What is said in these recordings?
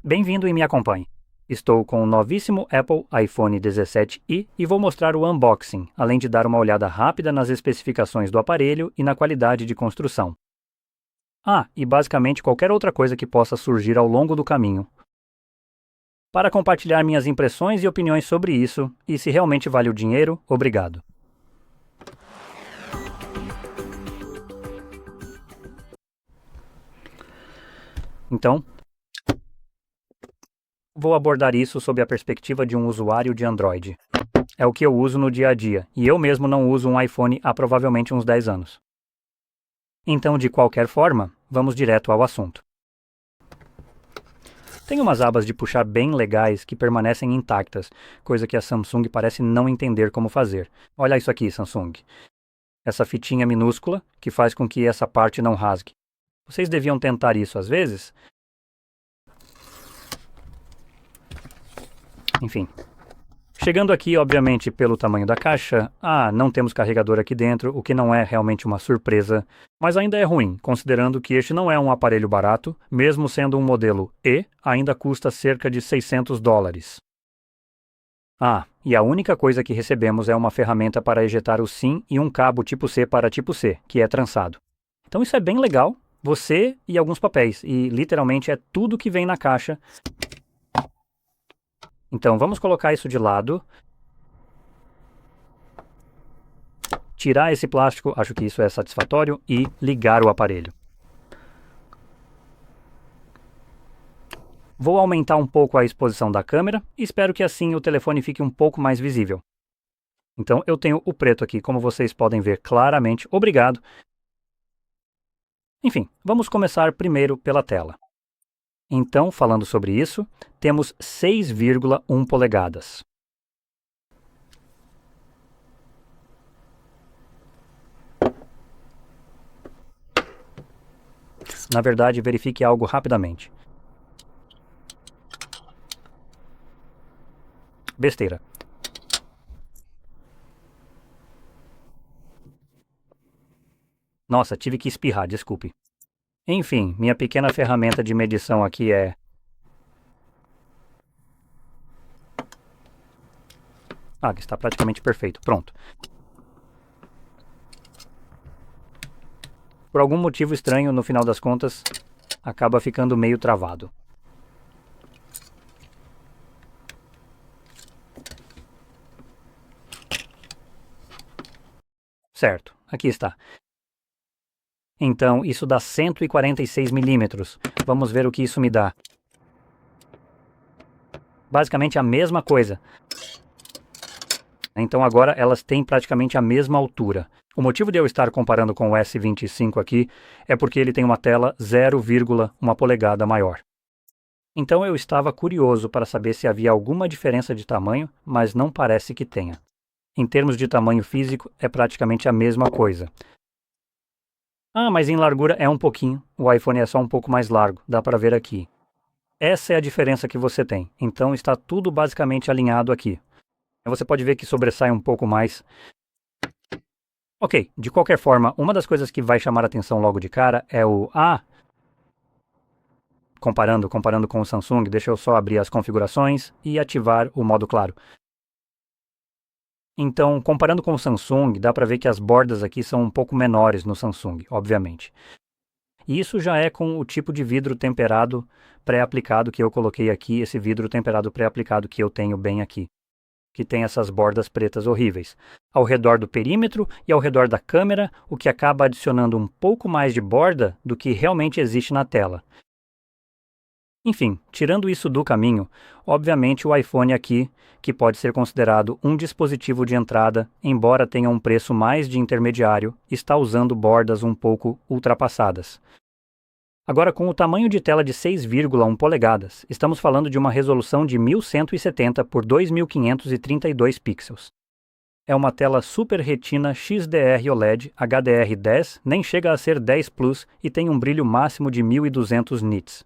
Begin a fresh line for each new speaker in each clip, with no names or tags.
Bem-vindo e me acompanhe. Estou com o novíssimo Apple iPhone 17i e vou mostrar o unboxing, além de dar uma olhada rápida nas especificações do aparelho e na qualidade de construção. E basicamente qualquer outra coisa que possa surgir ao longo do caminho. Para compartilhar minhas impressões e opiniões sobre isso, e se realmente vale o dinheiro, obrigado. Então, vou abordar isso sob a perspectiva de um usuário de Android. É o que eu uso no dia a dia, e eu mesmo não uso um iPhone há provavelmente uns 10 anos. Então, de qualquer forma, vamos direto ao assunto. Tem umas abas de puxar bem legais que permanecem intactas, coisa que a Samsung parece não entender como fazer. Olha isso aqui, Samsung. Essa fitinha minúscula que faz com que essa parte não rasgue. Vocês deviam tentar isso às vezes? Enfim. Chegando aqui, obviamente, pelo tamanho da caixa, não temos carregador aqui dentro, o que não é realmente uma surpresa, mas ainda é ruim, considerando que este não é um aparelho barato, mesmo sendo um modelo E, ainda custa cerca de $600. E a única coisa que recebemos é uma ferramenta para ejetar o SIM e um cabo tipo C para tipo C, que é trançado. Então isso é bem legal, você e alguns papéis, e literalmente é tudo que vem na caixa. Então vamos colocar isso de lado. Tirar esse plástico, acho que isso é satisfatório, e ligar o aparelho. Vou aumentar um pouco a exposição da câmera e espero que assim o telefone fique um pouco mais visível. Então eu tenho o preto aqui, como vocês podem ver claramente. Obrigado. Enfim, vamos começar primeiro pela tela. Então, falando sobre isso, temos 6,1 polegadas. Na verdade, verifique algo rapidamente. Besteira. Nossa, tive que espirrar, desculpe. Enfim, minha pequena ferramenta de medição aqui é... que está praticamente perfeito. Pronto. Por algum motivo estranho, no final das contas, acaba ficando meio travado. Certo, aqui está. Então, isso dá 146 milímetros. Vamos ver o que isso me dá. Basicamente a mesma coisa. Então agora elas têm praticamente a mesma altura. O motivo de eu estar comparando com o S25 aqui é porque ele tem uma tela 0,1 polegada maior. Então eu estava curioso para saber se havia alguma diferença de tamanho, mas não parece que tenha. Em termos de tamanho físico, é praticamente a mesma coisa. Mas em largura é um pouquinho. O iPhone é só um pouco mais largo, dá para ver aqui. Essa é a diferença que você tem. Então está tudo basicamente alinhado aqui. Você pode ver que sobressai um pouco mais. Ok, de qualquer forma, uma das coisas que vai chamar a atenção logo de cara é o... Comparando com o Samsung, deixa eu só abrir as configurações e ativar o modo claro. Então, comparando com o Samsung, dá para ver que as bordas aqui são um pouco menores no Samsung, obviamente. E isso já é com o tipo de vidro temperado pré-aplicado que eu coloquei aqui, esse vidro temperado pré-aplicado que eu tenho bem aqui, que tem essas bordas pretas horríveis, ao redor do perímetro e ao redor da câmera, o que acaba adicionando um pouco mais de borda do que realmente existe na tela. Enfim, tirando isso do caminho, obviamente o iPhone aqui, que pode ser considerado um dispositivo de entrada, embora tenha um preço mais de intermediário, está usando bordas um pouco ultrapassadas. Agora, com o tamanho de tela de 6,1 polegadas, estamos falando de uma resolução de 1170 por 2532 pixels. É uma tela Super Retina XDR OLED HDR10, nem chega a ser 10 Plus e tem um brilho máximo de 1200 nits.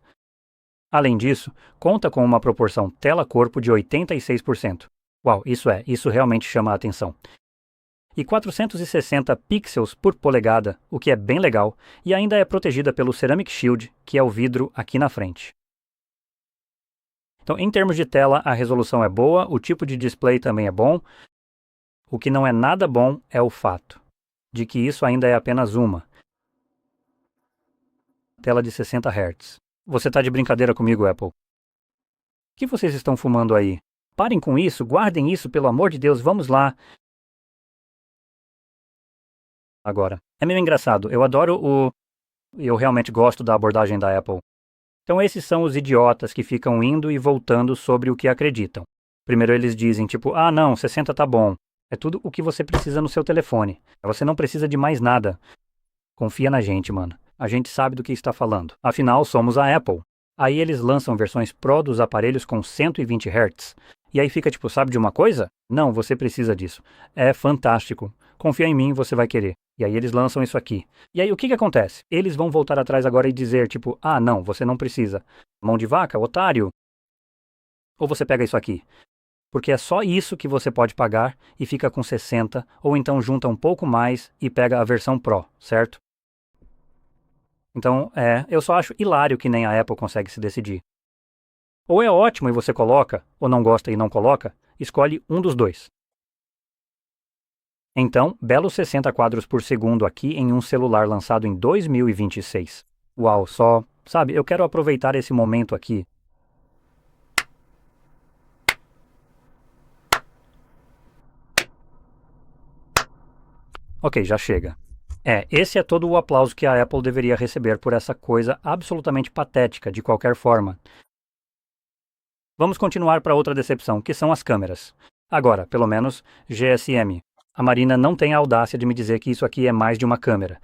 Além disso, conta com uma proporção tela-corpo de 86%. Uau, isso realmente chama a atenção. E 460 pixels por polegada, o que é bem legal, e ainda é protegida pelo Ceramic Shield, que é o vidro aqui na frente. Então, em termos de tela, a resolução é boa, o tipo de display também é bom. O que não é nada bom é o fato de que isso ainda é apenas uma tela de 60 Hz. Você tá de brincadeira comigo, Apple? O que vocês estão fumando aí? Parem com isso, guardem isso, pelo amor de Deus, vamos lá. Agora, é meio engraçado, eu realmente gosto da abordagem da Apple. Então esses são os idiotas que ficam indo e voltando sobre o que acreditam. Primeiro eles dizem tipo, ah não, 60 tá bom. É tudo o que você precisa no seu telefone. Você não precisa de mais nada. Confia na gente, mano. A gente sabe do que está falando. Afinal, somos a Apple. Aí eles lançam versões Pro dos aparelhos com 120 Hz. E aí fica tipo, sabe de uma coisa? Não, você precisa disso. É fantástico. Confia em mim, você vai querer. E aí eles lançam isso aqui. E aí o que acontece? Eles vão voltar atrás agora e dizer tipo, ah não, você não precisa. Mão de vaca, otário. Ou você pega isso aqui. Porque é só isso que você pode pagar e fica com 60, ou então junta um pouco mais e pega a versão Pro, certo? Então, eu só acho hilário que nem a Apple consegue se decidir. Ou é ótimo e você coloca, ou não gosta e não coloca, escolhe um dos dois. Então, belos 60 quadros por segundo aqui em um celular lançado em 2026. Uau, sabe, eu quero aproveitar esse momento aqui. Ok, já chega. Esse é todo o aplauso que a Apple deveria receber por essa coisa absolutamente patética, de qualquer forma. Vamos continuar para outra decepção, que são as câmeras. Agora, pelo menos, GSM. A Marina não tem a audácia de me dizer que isso aqui é mais de uma câmera.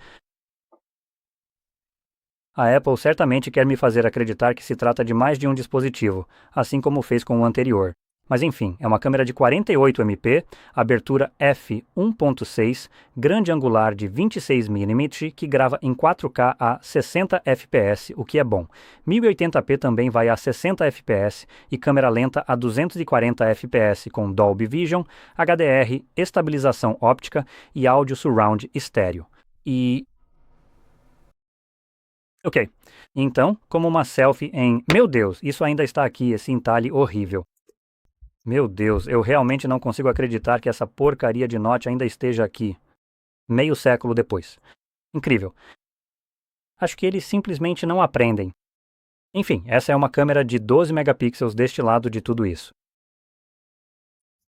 A Apple certamente quer me fazer acreditar que se trata de mais de um dispositivo, assim como fez com o anterior. Mas enfim, é uma câmera de 48 MP, abertura f1.6, grande angular de 26mm que grava em 4K a 60 fps, o que é bom. 1080p também vai a 60 fps e câmera lenta a 240 fps com Dolby Vision, HDR, estabilização óptica e áudio surround estéreo. Ok, então, como uma selfie em... Meu Deus, isso ainda está aqui, esse entalhe horrível. Meu Deus, eu realmente não consigo acreditar que essa porcaria de Note ainda esteja aqui, meio século depois. Incrível. Acho que eles simplesmente não aprendem. Enfim, essa é uma câmera de 12 megapixels deste lado de tudo isso.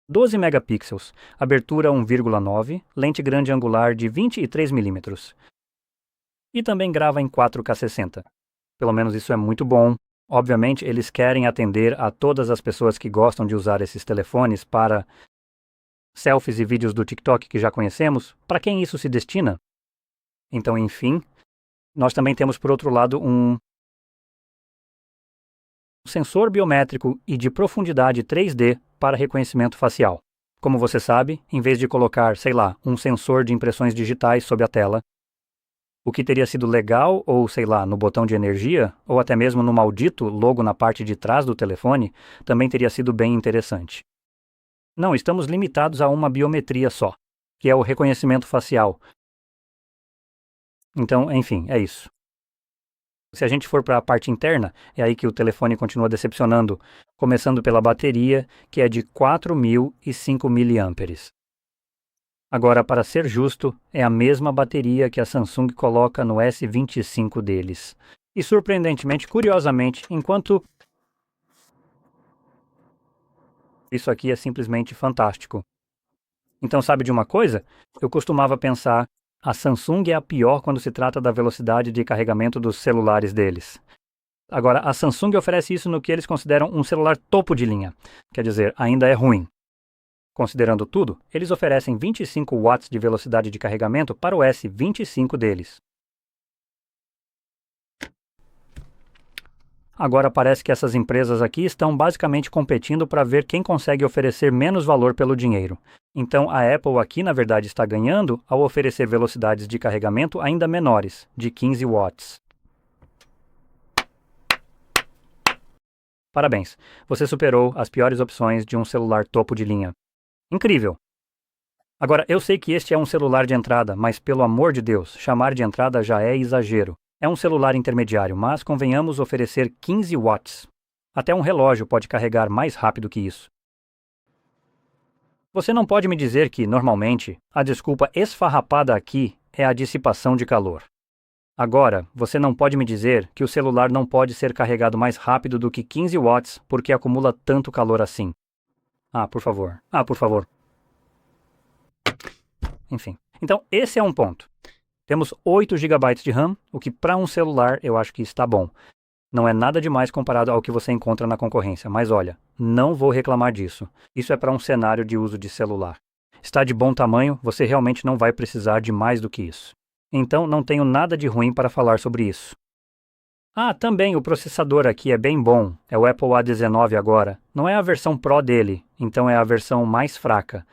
12 megapixels, abertura 1,9, lente grande angular de 23mm. E também grava em 4K 60. Pelo menos isso é muito bom. Obviamente, eles querem atender a todas as pessoas que gostam de usar esses telefones para selfies e vídeos do TikTok que já conhecemos. Para quem isso se destina? Então, enfim, nós também temos, por outro lado, um sensor biométrico e de profundidade 3D para reconhecimento facial. Como você sabe, em vez de colocar, sei lá, um sensor de impressões digitais sob a tela, o que teria sido legal, ou sei lá, no botão de energia, ou até mesmo no maldito logo na parte de trás do telefone, também teria sido bem interessante. Não, estamos limitados a uma biometria só, que é o reconhecimento facial. Então, enfim, é isso. Se a gente for para a parte interna, é aí que o telefone continua decepcionando, começando pela bateria, que é de 4.005 mAh. Agora, para ser justo, é a mesma bateria que a Samsung coloca no S25 deles. E surpreendentemente, curiosamente, enquanto isso aqui é simplesmente fantástico. Então, sabe de uma coisa? Eu costumava pensar, a Samsung é a pior quando se trata da velocidade de carregamento dos celulares deles. Agora, a Samsung oferece isso no que eles consideram um celular topo de linha. Quer dizer, ainda é ruim. Considerando tudo, eles oferecem 25 watts de velocidade de carregamento para o S25 deles. Agora parece que essas empresas aqui estão basicamente competindo para ver quem consegue oferecer menos valor pelo dinheiro. Então a Apple aqui na verdade está ganhando ao oferecer velocidades de carregamento ainda menores, de 15 watts. Parabéns, você superou as piores opções de um celular topo de linha. Incrível! Agora, eu sei que este é um celular de entrada, mas pelo amor de Deus, chamar de entrada já é exagero. É um celular intermediário, mas convenhamos oferecer 15 watts. Até um relógio pode carregar mais rápido que isso. Você não pode me dizer que, normalmente, a desculpa esfarrapada aqui é a dissipação de calor. Agora, você não pode me dizer que o celular não pode ser carregado mais rápido do que 15 watts porque acumula tanto calor assim. Por favor. Por favor. Enfim. Então, esse é um ponto. Temos 8 GB de RAM, o que para um celular eu acho que está bom. Não é nada demais comparado ao que você encontra na concorrência, mas olha, não vou reclamar disso. Isso é para um cenário de uso de celular. Está de bom tamanho, você realmente não vai precisar de mais do que isso. Então, não tenho nada de ruim para falar sobre isso. Também o processador aqui é bem bom. É o Apple A19 agora. Não é a versão Pro dele, então é a versão mais fraca.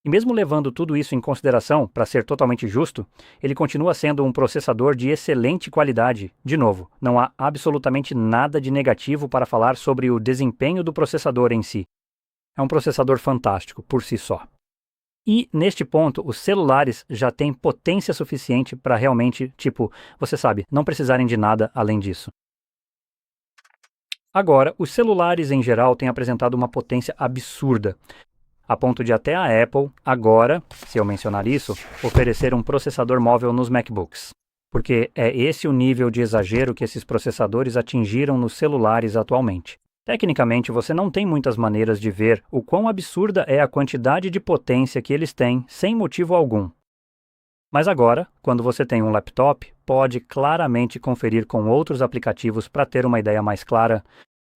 E mesmo levando tudo isso em consideração, para ser totalmente justo, ele continua sendo um processador de excelente qualidade. De novo, não há absolutamente nada de negativo para falar sobre o desempenho do processador em si. É um processador fantástico, por si só. E, neste ponto, os celulares já têm potência suficiente para realmente, você sabe, não precisarem de nada além disso. Agora, os celulares em geral têm apresentado uma potência absurda, a ponto de até a Apple, agora, se eu mencionar isso, oferecer um processador móvel nos MacBooks. Porque é esse o nível de exagero que esses processadores atingiram nos celulares atualmente. Tecnicamente, você não tem muitas maneiras de ver o quão absurda é a quantidade de potência que eles têm sem motivo algum. Mas agora, quando você tem um laptop, pode claramente conferir com outros aplicativos para ter uma ideia mais clara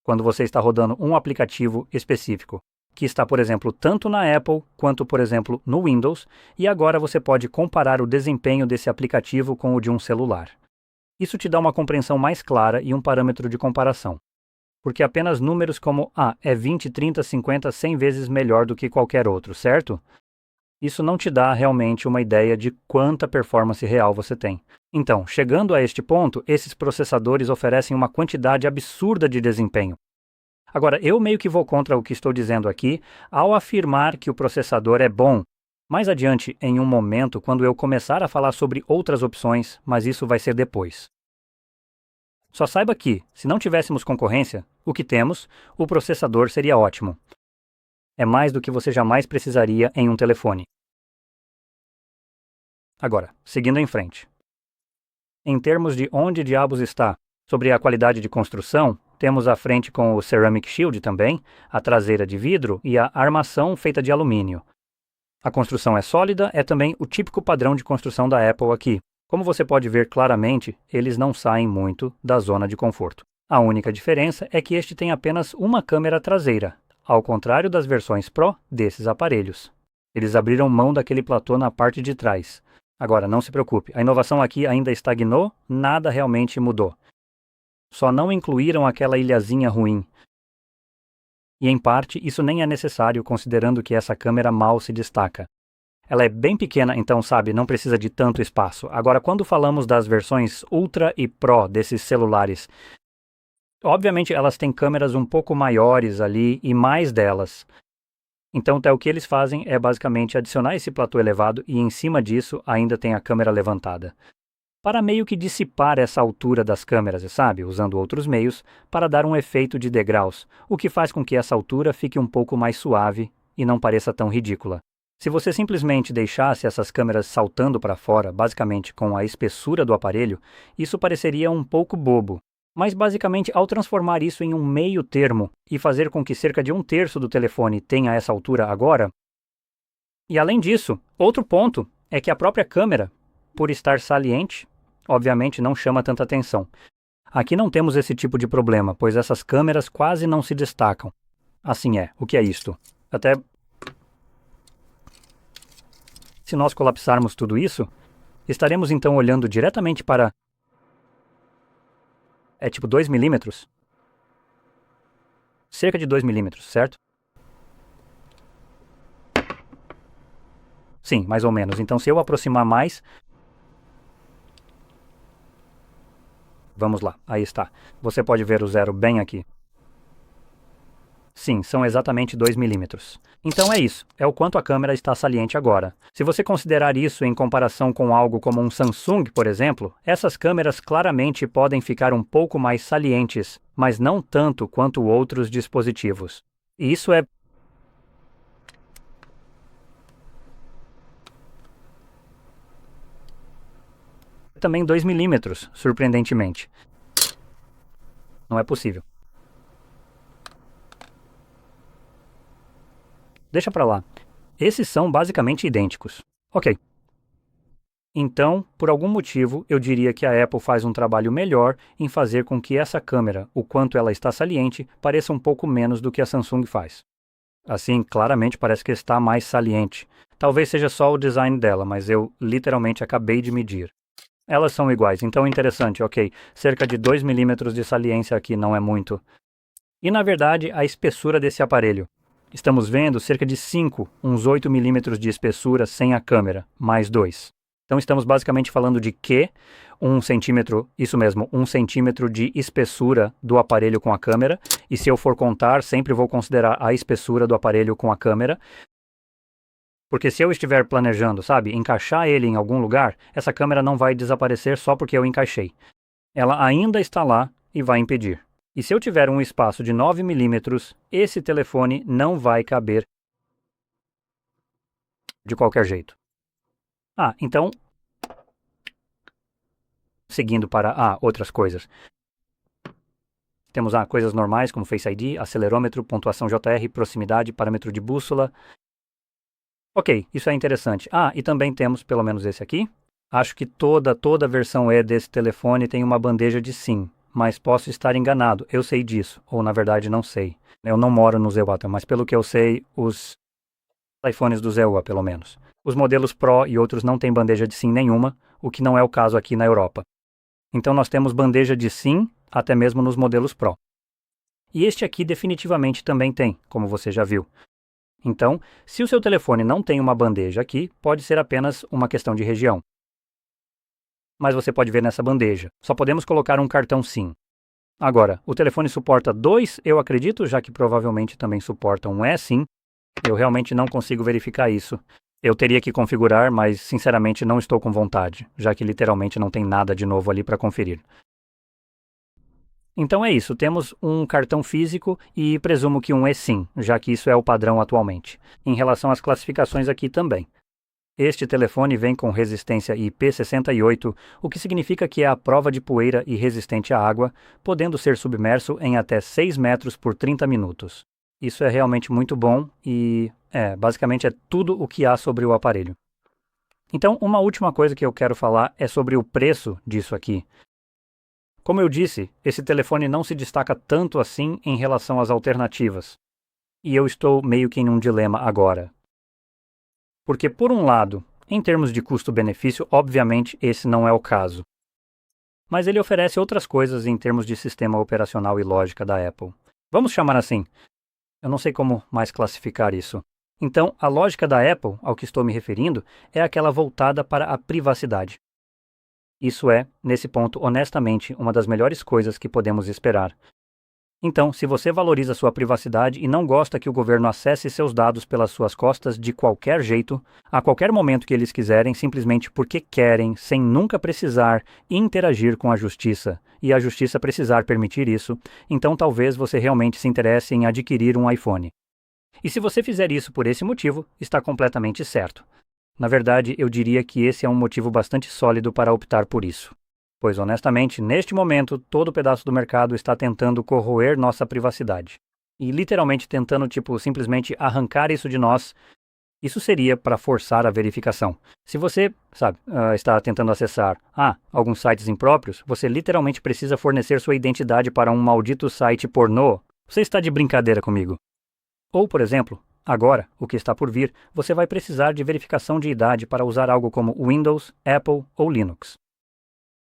quando você está rodando um aplicativo específico, que está, por exemplo, tanto na Apple quanto, por exemplo, no Windows, e agora você pode comparar o desempenho desse aplicativo com o de um celular. Isso te dá uma compreensão mais clara e um parâmetro de comparação. Porque apenas números como, é 20, 30, 50, 100 vezes melhor do que qualquer outro, certo? Isso não te dá realmente uma ideia de quanta performance real você tem. Então, chegando a este ponto, esses processadores oferecem uma quantidade absurda de desempenho. Agora, eu meio que vou contra o que estou dizendo aqui ao afirmar que o processador é bom. Mais adiante, em um momento, quando eu começar a falar sobre outras opções, mas isso vai ser depois. Só saiba que, se não tivéssemos concorrência, o que temos, o processador seria ótimo. É mais do que você jamais precisaria em um telefone. Agora, seguindo em frente. Em termos de onde diabos está, sobre a qualidade de construção, temos a frente com o Ceramic Shield também, a traseira de vidro e a armação feita de alumínio. A construção é sólida, é também o típico padrão de construção da Apple aqui. Como você pode ver claramente, eles não saem muito da zona de conforto. A única diferença é que este tem apenas uma câmera traseira, ao contrário das versões Pro desses aparelhos. Eles abriram mão daquele platô na parte de trás. Agora, não se preocupe, a inovação aqui ainda estagnou, nada realmente mudou. Só não incluíram aquela ilhazinha ruim. E em parte, isso nem é necessário considerando que essa câmera mal se destaca. Ela é bem pequena, então, não precisa de tanto espaço. Agora, quando falamos das versões Ultra e Pro desses celulares, obviamente elas têm câmeras um pouco maiores ali e mais delas. Então, o que eles fazem é basicamente adicionar esse platô elevado e em cima disso ainda tem a câmera levantada. Para meio que dissipar essa altura das câmeras, usando outros meios, para dar um efeito de degraus, o que faz com que essa altura fique um pouco mais suave e não pareça tão ridícula. Se você simplesmente deixasse essas câmeras saltando para fora, basicamente com a espessura do aparelho, isso pareceria um pouco bobo. Mas basicamente, ao transformar isso em um meio termo e fazer com que cerca de 1/3 do telefone tenha essa altura agora... E além disso, outro ponto é que a própria câmera, por estar saliente, obviamente não chama tanta atenção. Aqui não temos esse tipo de problema, pois essas câmeras quase não se destacam. Assim o que é isto? Até... Se nós colapsarmos tudo isso, estaremos então olhando diretamente para... 2 milímetros? Cerca de 2 milímetros, certo? Sim, mais ou menos. Então, se eu aproximar mais... Vamos lá, aí está. Você pode ver o zero bem aqui. Sim, são exatamente 2 milímetros. Então é isso, é o quanto a câmera está saliente agora. Se você considerar isso em comparação com algo como um Samsung, por exemplo, essas câmeras claramente podem ficar um pouco mais salientes, mas não tanto quanto outros dispositivos. E isso é também 2 milímetros, surpreendentemente. Não é possível. Deixa pra lá. Esses são basicamente idênticos. Ok. Então, por algum motivo, eu diria que a Apple faz um trabalho melhor em fazer com que essa câmera, o quanto ela está saliente, pareça um pouco menos do que a Samsung faz. Assim, claramente parece que está mais saliente. Talvez seja só o design dela, mas eu literalmente acabei de medir. Elas são iguais, então interessante, ok. Cerca de 2 milímetros de saliência aqui não é muito. E na verdade, a espessura desse aparelho. Estamos vendo cerca de 5, uns 8 milímetros de espessura sem a câmera, mais 2. Então estamos basicamente falando de que 1 centímetro, isso mesmo, 1 centímetro de espessura do aparelho com a câmera. E se eu for contar, sempre vou considerar a espessura do aparelho com a câmera. Porque se eu estiver planejando, sabe, encaixar ele em algum lugar, essa câmera não vai desaparecer só porque eu encaixei. Ela ainda está lá e vai impedir. E se eu tiver um espaço de 9 milímetros, esse telefone não vai caber de qualquer jeito. Então, seguindo para outras coisas. Temos coisas normais como Face ID, acelerômetro, pontuação JR, proximidade, parâmetro de bússola. Ok, isso é interessante. E também temos pelo menos esse aqui. Acho que toda a versão E desse telefone tem uma bandeja de SIM, mas posso estar enganado, eu sei disso, ou na verdade não sei. Eu não moro no ZWA, mas pelo que eu sei, os iPhones do ZWA pelo menos. Os modelos Pro e outros não têm bandeja de SIM nenhuma, o que não é o caso aqui na Europa. Então nós temos bandeja de SIM até mesmo nos modelos Pro. E este aqui definitivamente também tem, como você já viu. Então, se o seu telefone não tem uma bandeja aqui, pode ser apenas uma questão de região. Mas você pode ver nessa bandeja. Só podemos colocar um cartão SIM. Agora, o telefone suporta 2, eu acredito, já que provavelmente também suporta um eSIM. Eu realmente não consigo verificar isso. Eu teria que configurar, mas sinceramente não estou com vontade, já que literalmente não tem nada de novo ali para conferir. Então é isso, temos um cartão físico e presumo que um eSIM, já que isso é o padrão atualmente. Em relação às classificações aqui também. Este telefone vem com resistência IP68, o que significa que é à prova de poeira e resistente à água, podendo ser submerso em até 6 metros por 30 minutos. Isso é realmente muito bom e, basicamente é tudo o que há sobre o aparelho. Então, uma última coisa que eu quero falar é sobre o preço disso aqui. Como eu disse, esse telefone não se destaca tanto assim em relação às alternativas. E eu estou meio que em um dilema agora. Porque, por um lado, em termos de custo-benefício, obviamente esse não é o caso. Mas ele oferece outras coisas em termos de sistema operacional e lógica da Apple. Vamos chamar assim. Eu não sei como mais classificar isso. Então, a lógica da Apple, ao que estou me referindo, é aquela voltada para a privacidade. Isso é, nesse ponto, honestamente, uma das melhores coisas que podemos esperar. Então, se você valoriza sua privacidade e não gosta que o governo acesse seus dados pelas suas costas de qualquer jeito, a qualquer momento que eles quiserem, simplesmente porque querem, sem nunca precisar interagir com a justiça, e a justiça precisar permitir isso, então talvez você realmente se interesse em adquirir um iPhone. E se você fizer isso por esse motivo, está completamente certo. Na verdade, eu diria que esse é um motivo bastante sólido para optar por isso. Pois, honestamente, neste momento, todo pedaço do mercado está tentando corroer nossa privacidade. E literalmente tentando, simplesmente arrancar isso de nós. Isso seria para forçar a verificação. Se você, está tentando acessar, alguns sites impróprios, você literalmente precisa fornecer sua identidade para um maldito site pornô. Você está de brincadeira comigo. Ou, por exemplo, agora, o que está por vir, você vai precisar de verificação de idade para usar algo como Windows, Apple ou Linux.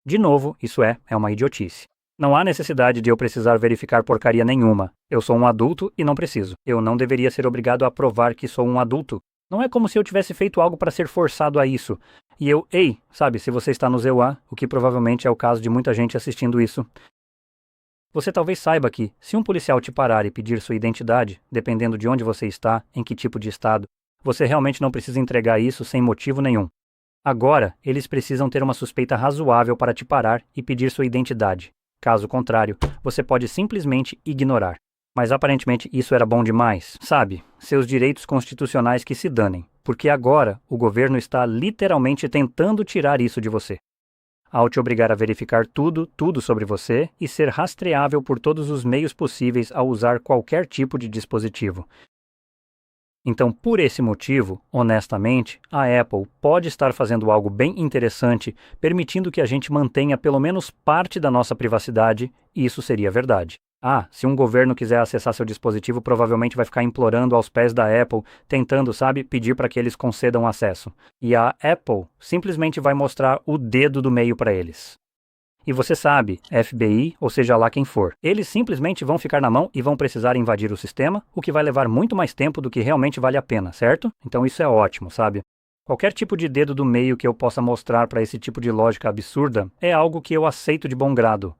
De novo, isso é uma idiotice. Não há necessidade de eu precisar verificar porcaria nenhuma. Eu sou um adulto e não preciso. Eu não deveria ser obrigado a provar que sou um adulto. Não é como se eu tivesse feito algo para ser forçado a isso. E eu, se você está no ZWA, o que provavelmente é o caso de muita gente assistindo isso, Você talvez saiba que, se um policial te parar e pedir sua identidade, dependendo de onde você está, em que tipo de estado, você realmente não precisa entregar isso sem motivo nenhum. Agora, eles precisam ter uma suspeita razoável para te parar e pedir sua identidade. Caso contrário, você pode simplesmente ignorar. Mas aparentemente isso era bom demais, sabe? Seus direitos constitucionais que se danem, porque agora o governo está literalmente tentando tirar isso de você. Ao te obrigar a verificar tudo sobre você e ser rastreável por todos os meios possíveis ao usar qualquer tipo de dispositivo. Então, por esse motivo, honestamente, a Apple pode estar fazendo algo bem interessante, permitindo que a gente mantenha pelo menos parte da nossa privacidade, e isso seria verdade. Se um governo quiser acessar seu dispositivo, provavelmente vai ficar implorando aos pés da Apple, tentando, pedir para que eles concedam acesso. E a Apple simplesmente vai mostrar o dedo do meio para eles. E você sabe, FBI, ou seja lá quem for, eles simplesmente vão ficar na mão e vão precisar invadir o sistema, o que vai levar muito mais tempo do que realmente vale a pena, certo? Então isso é ótimo, sabe? Qualquer tipo de dedo do meio que eu possa mostrar para esse tipo de lógica absurda é algo que eu aceito de bom grado.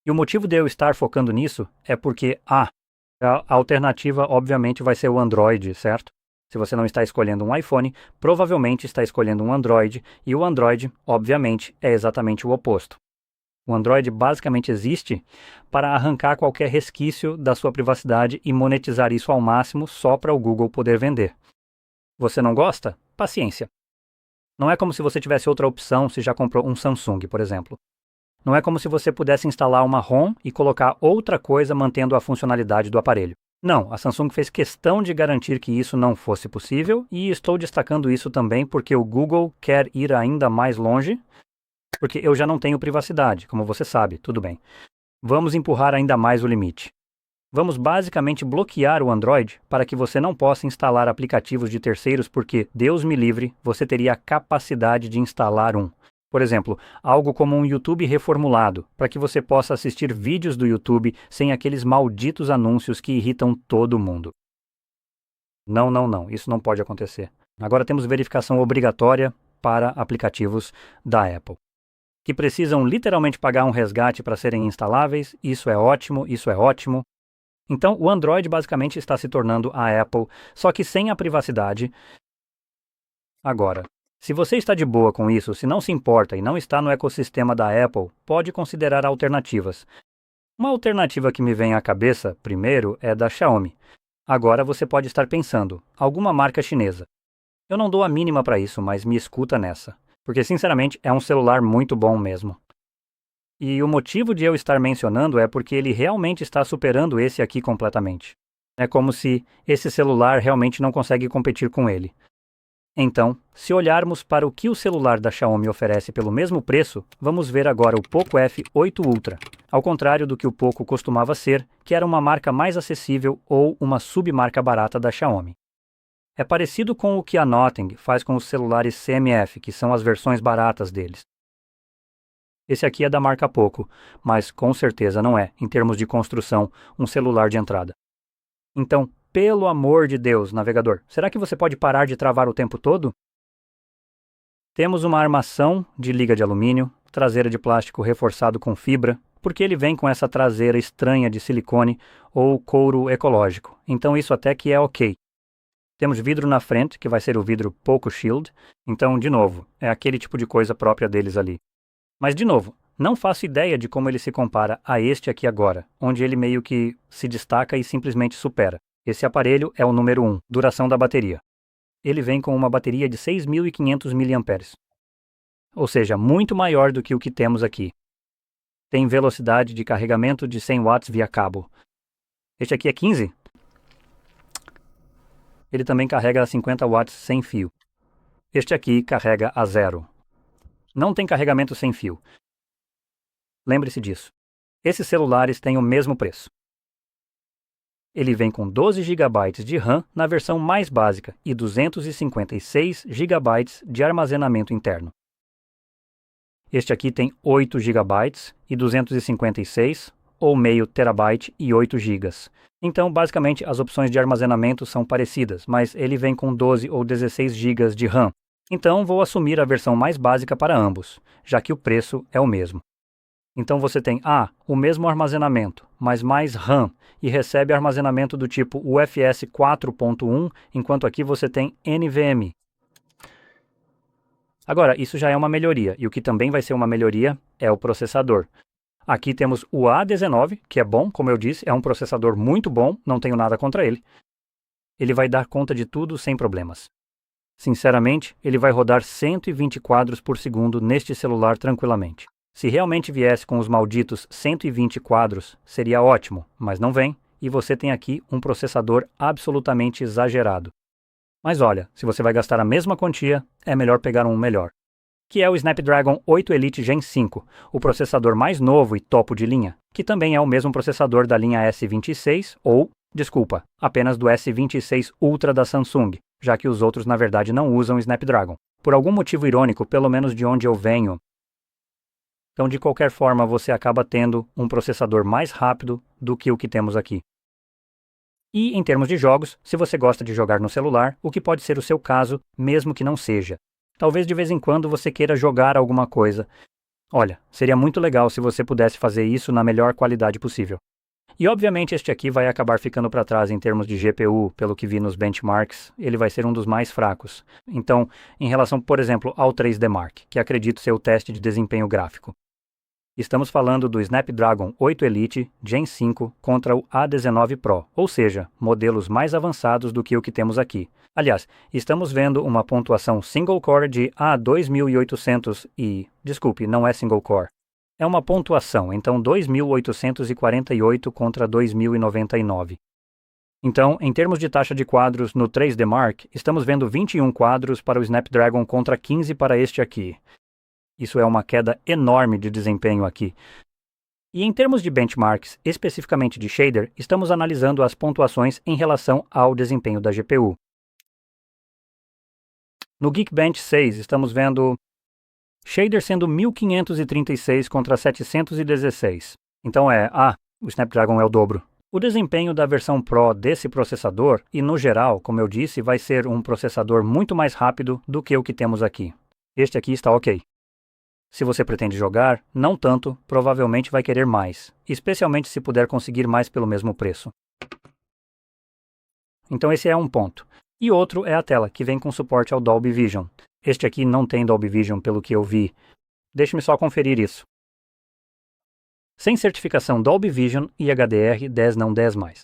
E o motivo de eu estar focando nisso é porque, a alternativa obviamente vai ser o Android, certo? Se você não está escolhendo um iPhone, provavelmente está escolhendo um Android, e o Android, obviamente, é exatamente o oposto. O Android basicamente existe para arrancar qualquer resquício da sua privacidade e monetizar isso ao máximo só para o Google poder vender. Você não gosta? Paciência. Não é como se você tivesse outra opção se já comprou um Samsung, por exemplo. Não é como se você pudesse instalar uma ROM e colocar outra coisa mantendo a funcionalidade do aparelho. Não, a Samsung fez questão de garantir que isso não fosse possível, e estou destacando isso também porque o Google quer ir ainda mais longe, porque eu já não tenho privacidade, como você sabe, tudo bem. Vamos empurrar ainda mais o limite. Vamos basicamente bloquear o Android para que você não possa instalar aplicativos de terceiros porque, Deus me livre, você teria a capacidade de instalar um. Por exemplo, algo como um YouTube reformulado, para que você possa assistir vídeos do YouTube sem aqueles malditos anúncios que irritam todo mundo. Não, isso não pode acontecer. Agora temos verificação obrigatória para aplicativos da Apple, que precisam literalmente pagar um resgate para serem instaláveis. Isso é ótimo. Então, o Android basicamente está se tornando a Apple, só que sem a privacidade. Agora, se você está de boa com isso, se não se importa e não está no ecossistema da Apple, pode considerar alternativas. Uma alternativa que me vem à cabeça, primeiro, é da Xiaomi. Agora você pode estar pensando, alguma marca chinesa. Eu não dou a mínima para isso, mas me escuta nessa. Porque, sinceramente, é um celular muito bom mesmo. E o motivo de eu estar mencionando é porque ele realmente está superando esse aqui completamente. É como se esse celular realmente não consegue competir com ele. Então, se olharmos para o que o celular da Xiaomi oferece pelo mesmo preço, vamos ver agora o Poco F8 Ultra, ao contrário do que o Poco costumava ser, que era uma marca mais acessível ou uma submarca barata da Xiaomi. É parecido com o que a Nothing faz com os celulares CMF, que são as versões baratas deles. Esse aqui é da marca Poco, mas com certeza não é, em termos de construção, um celular de entrada. Então, pelo amor de Deus, navegador, será que você pode parar de travar o tempo todo? Temos uma armação de liga de alumínio, traseira de plástico reforçado com fibra, porque ele vem com essa traseira estranha de silicone ou couro ecológico, então isso até que é ok. Temos vidro na frente, que vai ser o vidro Poco Shield, então, de novo, é aquele tipo de coisa própria deles ali. Mas, de novo, não faço ideia de como ele se compara a este aqui agora, onde ele meio que se destaca e simplesmente supera. Esse aparelho é o número 1, duração da bateria. Ele vem com uma bateria de 6.500 mAh, ou seja, muito maior do que o que temos aqui. Tem velocidade de carregamento de 100 watts via cabo. Este aqui é 15. Ele também carrega a 50 watts sem fio. Este aqui carrega a 0. Não tem carregamento sem fio. Lembre-se disso. Esses celulares têm o mesmo preço. Ele vem com 12 GB de RAM na versão mais básica e 256 GB de armazenamento interno. Este aqui tem 8 GB e 256, ou meio terabyte e 8 GB. Então, basicamente, as opções de armazenamento são parecidas, mas ele vem com 12 ou 16 GB de RAM. Então, vou assumir a versão mais básica para ambos, já que o preço é o mesmo. Então você tem o mesmo armazenamento, mas mais RAM, e recebe armazenamento do tipo UFS 4.1, enquanto aqui você tem NVMe. Agora, isso já é uma melhoria, e o que também vai ser uma melhoria é o processador. Aqui temos o A19, que é bom, como eu disse, é um processador muito bom, não tenho nada contra ele. Ele vai dar conta de tudo sem problemas. Sinceramente, ele vai rodar 120 quadros por segundo neste celular tranquilamente. Se realmente viesse com os malditos 120 quadros, seria ótimo, mas não vem, e você tem aqui um processador absolutamente exagerado. Mas olha, se você vai gastar a mesma quantia, é melhor pegar um melhor, que é o Snapdragon 8 Elite Gen 5, o processador mais novo e topo de linha, que também é o mesmo processador da linha S26 apenas do S26 Ultra da Samsung, já que os outros na verdade não usam Snapdragon. Por algum motivo irônico, pelo menos de onde eu venho. Então, de qualquer forma, você acaba tendo um processador mais rápido do que o que temos aqui. E, em termos de jogos, se você gosta de jogar no celular, o que pode ser o seu caso, mesmo que não seja. Talvez de vez em quando você queira jogar alguma coisa. Olha, seria muito legal se você pudesse fazer isso na melhor qualidade possível. E obviamente este aqui vai acabar ficando para trás em termos de GPU, pelo que vi nos benchmarks, ele vai ser um dos mais fracos. Então, em relação, por exemplo, ao 3D Mark, que acredito ser o teste de desempenho gráfico. Estamos falando do Snapdragon 8 Elite Gen 5 contra o A19 Pro, ou seja, modelos mais avançados do que o que temos aqui. Aliás, estamos vendo uma pontuação single core de A2800 e... Desculpe, não é single core. É uma pontuação, então 2.848 contra 2.099. Então, em termos de taxa de quadros no 3D Mark, estamos vendo 21 quadros para o Snapdragon contra 15 para este aqui. Isso é uma queda enorme de desempenho aqui. E em termos de benchmarks, especificamente de shader, estamos analisando as pontuações em relação ao desempenho da GPU. No Geekbench 6, estamos vendo shader sendo 1536 contra 716. Então o Snapdragon é o dobro. O desempenho da versão Pro desse processador, e no geral, como eu disse, vai ser um processador muito mais rápido do que o que temos aqui. Este aqui está ok. Se você pretende jogar, não tanto, provavelmente vai querer mais, especialmente se puder conseguir mais pelo mesmo preço. Então esse é um ponto. E outro é a tela, que vem com suporte ao Dolby Vision. Este aqui não tem Dolby Vision pelo que eu vi. Deixe-me só conferir isso. Sem certificação Dolby Vision e HDR 10 não 10+.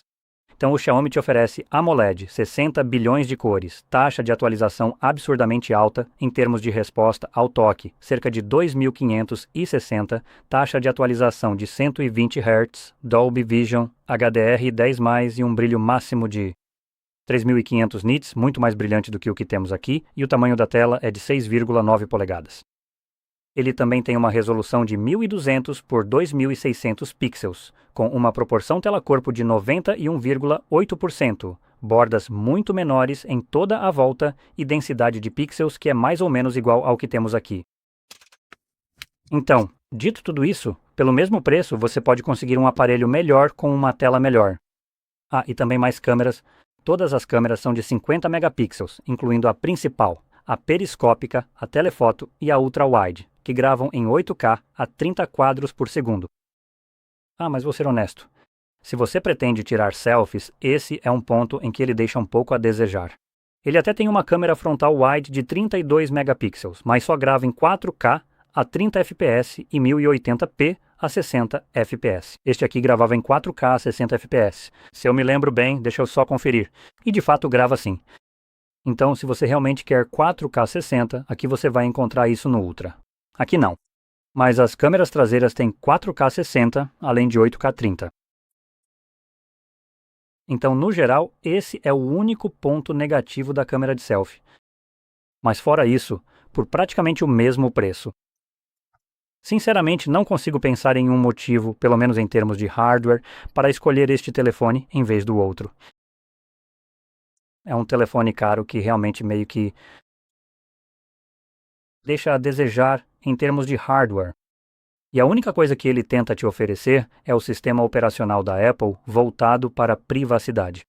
Então o Xiaomi te oferece AMOLED, 60 bilhões de cores, taxa de atualização absurdamente alta em termos de resposta ao toque, cerca de 2560, taxa de atualização de 120 Hz, Dolby Vision, HDR 10+, e um brilho máximo de 3.500 nits, muito mais brilhante do que o que temos aqui, e o tamanho da tela é de 6,9 polegadas. Ele também tem uma resolução de 1200 por 2600 pixels, com uma proporção tela-corpo de 91,8%, bordas muito menores em toda a volta e densidade de pixels que é mais ou menos igual ao que temos aqui. Então, dito tudo isso, pelo mesmo preço você pode conseguir um aparelho melhor com uma tela melhor. E também mais câmeras. Todas as câmeras são de 50 megapixels, incluindo a principal, a periscópica, a telefoto e a ultra-wide, que gravam em 8K a 30 quadros por segundo. Mas vou ser honesto. Se você pretende tirar selfies, esse é um ponto em que ele deixa um pouco a desejar. Ele até tem uma câmera frontal wide de 32 megapixels, mas só grava em 4K a 30 fps e 1080p a 60 fps. Este aqui gravava em 4K a 60 fps. Se eu me lembro bem, deixa eu só conferir. E de fato grava sim. Então, se você realmente quer 4K 60, aqui você vai encontrar isso no Ultra. Aqui não. Mas as câmeras traseiras têm 4K 60, além de 8K 30. Então, no geral, esse é o único ponto negativo da câmera de selfie. Mas fora isso, por praticamente o mesmo preço. Sinceramente, não consigo pensar em um motivo, pelo menos em termos de hardware, para escolher este telefone em vez do outro. É um telefone caro que realmente meio que deixa a desejar em termos de hardware. E a única coisa que ele tenta te oferecer é o sistema operacional da Apple voltado para a privacidade.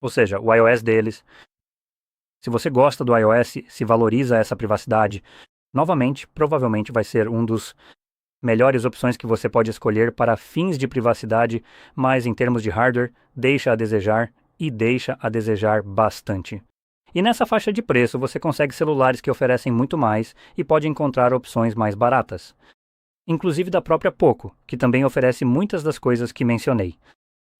Ou seja, o iOS deles. Se você gosta do iOS, se valoriza essa privacidade, novamente, provavelmente vai ser um dos melhores opções que você pode escolher para fins de privacidade, mas em termos de hardware, deixa a desejar e deixa a desejar bastante. E nessa faixa de preço você consegue celulares que oferecem muito mais e pode encontrar opções mais baratas. Inclusive da própria Poco, que também oferece muitas das coisas que mencionei.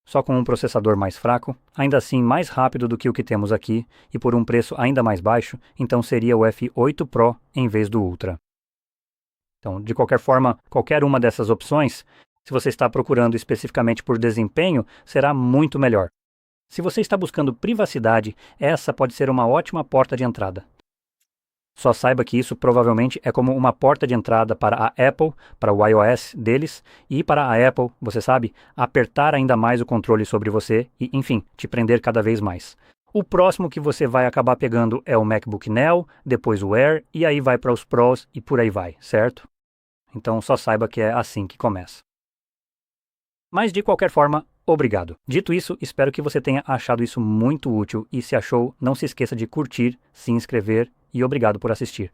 Só com um processador mais fraco, ainda assim mais rápido do que o que temos aqui e por um preço ainda mais baixo, então seria o F8 Pro em vez do Ultra. Então, de qualquer forma, qualquer uma dessas opções, se você está procurando especificamente por desempenho, será muito melhor. Se você está buscando privacidade, essa pode ser uma ótima porta de entrada. Só saiba que isso provavelmente é como uma porta de entrada para a Apple, para o iOS deles, e para a Apple, você sabe, apertar ainda mais o controle sobre você e, enfim, te prender cada vez mais. O próximo que você vai acabar pegando é o MacBook Neo, depois o Air, e aí vai para os Pros e por aí vai, certo? Então só saiba que é assim que começa. Mas de qualquer forma, obrigado. Dito isso, espero que você tenha achado isso muito útil e se achou, não se esqueça de curtir, se inscrever e obrigado por assistir.